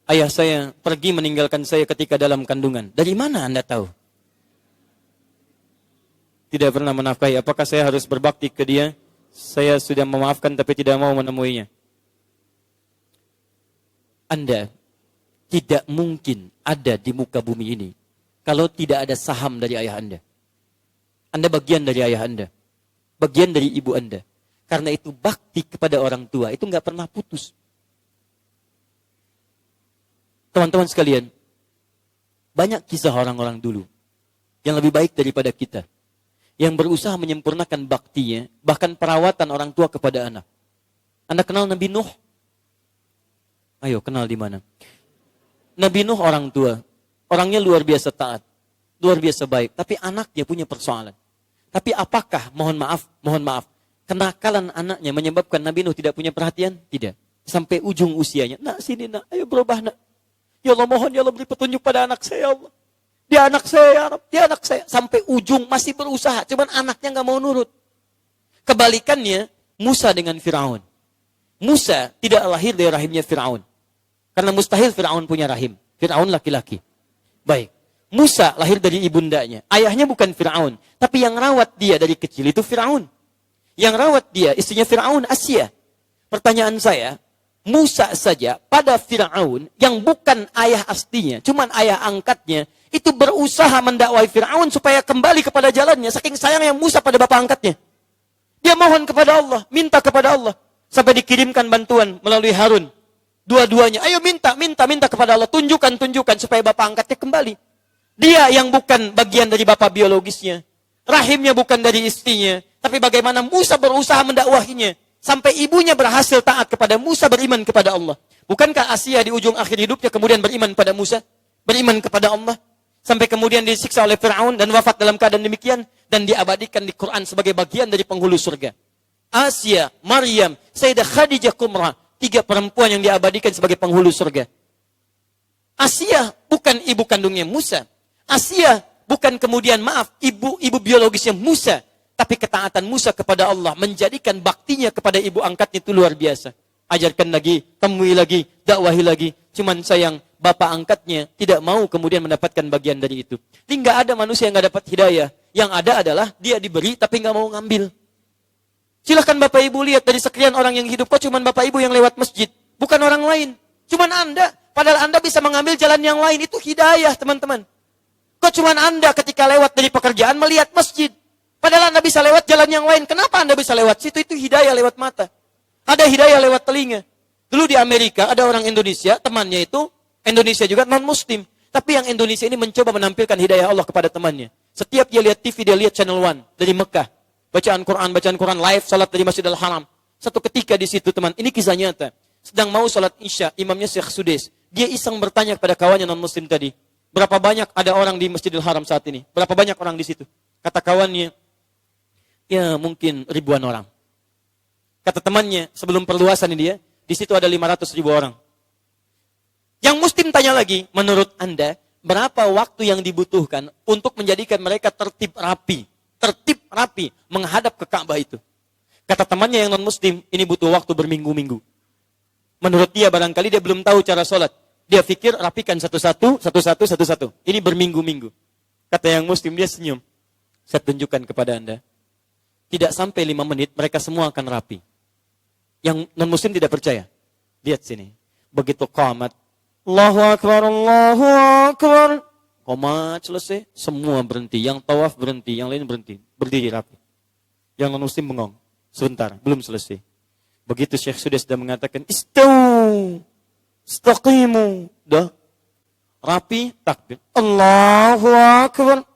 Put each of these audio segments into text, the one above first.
ayah saya pergi meninggalkan saya ketika dalam kandungan. Dari mana Anda tahu? Tidak pernah menafkahi. Apakah saya harus berbakti ke dia? Saya sudah memaafkan tapi tidak mau menemuinya. Anda tidak mungkin ada di muka bumi ini kalau tidak ada saham dari ayah Anda. Anda bagian dari ayah Anda. Bagian dari ibu Anda. Karena itu bakti kepada orang tua itu nggak pernah putus. Teman-teman sekalian, banyak kisah orang-orang dulu yang lebih baik daripada kita. Yang berusaha menyempurnakan baktinya, bahkan perawatan orang tua kepada anak. Anda kenal Nabi Nuh? Ayo, kenal di mana? Nabi Nuh orang tua. Orangnya luar biasa taat. Luar biasa baik. Tapi anaknya punya persoalan. Tapi apakah, mohon maaf, kenakalan anaknya menyebabkan Nabi Nuh tidak punya perhatian? Tidak. Sampai ujung usianya. Nak, sini nak. Ayo berubah nak. Ya Allah mohon, ya Allah beri petunjuk pada anak saya, ya Allah. Dia anak saya, ya Rabb. Dia anak saya. Sampai ujung masih berusaha. Cuman anaknya nggak mau nurut. Kebalikannya, Musa dengan Firaun. Musa tidak lahir dari rahimnya Firaun. Karena mustahil Firaun punya rahim. Firaun laki-laki. Baik. Musa lahir dari ibundanya. Ayahnya bukan Firaun. Tapi yang rawat dia dari kecil itu Firaun. Yang rawat dia, istrinya Firaun, Asia. Pertanyaan saya, Musa saja pada Firaun yang bukan ayah aslinya, cuman ayah angkatnya, itu berusaha mendakwai Firaun supaya kembali kepada jalannya. Saking sayangnya Musa pada bapak angkatnya. Dia mohon kepada Allah, minta kepada Allah. Sampai dikirimkan bantuan melalui Harun. Dua-duanya, ayo minta kepada Allah. Tunjukkan supaya bapak angkatnya kembali. Dia yang bukan bagian dari bapak biologisnya. Rahimnya bukan dari istrinya. Tapi bagaimana Musa berusaha mendakwahinya. Sampai ibunya berhasil taat kepada Musa, beriman kepada Allah. Bukankah Asia di ujung akhir hidupnya kemudian beriman pada Musa? Beriman kepada Allah. Sampai kemudian disiksa oleh Fir'aun dan wafat dalam keadaan demikian. Dan diabadikan di Quran sebagai bagian dari penghulu surga. Asia, Maryam, Sayyidah Khadijah Kumra. 3 perempuan yang diabadikan sebagai penghulu surga. Asia bukan ibu kandungnya Musa. Asia bukan kemudian, ibu biologisnya Musa. Tapi ketaatan Musa kepada Allah menjadikan baktinya kepada ibu angkatnya itu luar biasa. Ajarkan lagi, temui lagi, dakwahi lagi. Cuman sayang, bapak angkatnya tidak mau kemudian mendapatkan bagian dari itu. Jadi nggak ada manusia yang nggak dapat hidayah. Yang ada adalah dia diberi tapi nggak mau ngambil. Silahkan bapak ibu lihat dari sekian orang yang hidup, kok cuman bapak ibu yang lewat masjid, bukan orang lain. Cuman Anda, padahal Anda bisa mengambil jalan yang lain, itu hidayah teman-teman. Kok cuman Anda ketika lewat dari pekerjaan melihat masjid. Padahal Anda bisa lewat jalan yang lain. Kenapa Anda bisa lewat situ? Itu hidayah lewat mata. Ada hidayah lewat telinga. Dulu di Amerika ada orang Indonesia, temannya itu Indonesia juga non-muslim. Tapi yang Indonesia ini mencoba menampilkan hidayah Allah kepada temannya. Setiap dia lihat TV, dia lihat Channel 1 dari Mekah. Bacaan Quran live, salat dari Masjidil Haram. Satu ketika di situ teman, ini kisah nyata. Sedang mau salat Isya, imamnya Syekh Sudes. Dia iseng bertanya kepada kawannya non-muslim tadi. Berapa banyak ada orang di Masjidil Haram saat ini? Berapa banyak orang di situ? Kata kawannya, ya mungkin ribuan orang. Kata temannya, sebelum perluasan ini dia, di situ ada 500.000 orang. Yang muslim tanya lagi, menurut Anda, berapa waktu yang dibutuhkan untuk menjadikan mereka tertib rapi menghadap ke Ka'bah itu? Kata temannya yang non-muslim, ini butuh waktu berminggu-minggu. Menurut dia barangkali dia belum tahu cara sholat. Dia pikir rapikan satu-satu. Ini berminggu-minggu. Kata yang muslim, dia senyum. Saya tunjukkan kepada Anda. Tidak sampai 5 menit, mereka semua akan rapi. Yang non-muslim tidak percaya. Lihat sini. Begitu qamat. Allahu Akbar, Allahu Akbar. Qamat selesai, semua berhenti. Yang tawaf berhenti, yang lain berhenti. Berdiri rapi. Yang non-muslim bengong. Sebentar, belum selesai. Begitu Syekh sudah mengatakan, Istawu, istaqimu. Dah. Rapi, takbir. Allahu Akbar.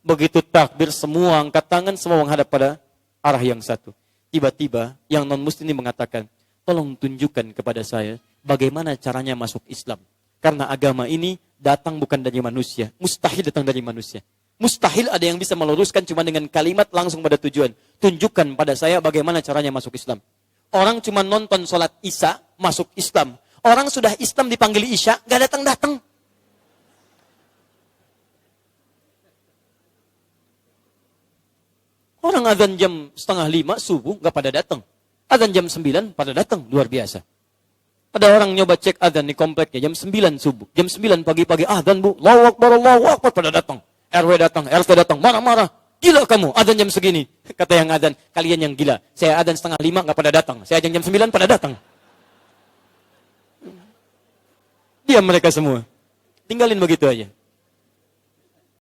Begitu takbir, semua angkat tangan, semua menghadap pada arah yang satu. Tiba-tiba, yang non-muslim ini mengatakan, tolong tunjukkan kepada saya, bagaimana caranya masuk Islam. Karena agama ini datang bukan dari manusia. Mustahil datang dari manusia. Mustahil ada yang bisa meluruskan cuma dengan kalimat langsung pada tujuan. Tunjukkan pada saya bagaimana caranya masuk Islam. Orang cuma nonton sholat Isya, masuk Islam. Orang sudah Islam dipanggil Isya, gak datang-datang. Orang azan jam 4:30 subuh, gak pada datang. Azan jam 9 pada datang, luar biasa. Ada orang nyoba cek adzan di kompleknya jam 9 subuh. Jam 9 pagi-pagi adzan, Bu. Allahu Akbar, pada datang. RW datang, RT datang, marah-marah. Gila kamu, adzan jam segini. Kata yang adzan, kalian yang gila. Saya adzan setengah 5 nggak pada datang. Saya adzan jam 9 pada datang. Diam mereka semua. Tinggalin begitu aja.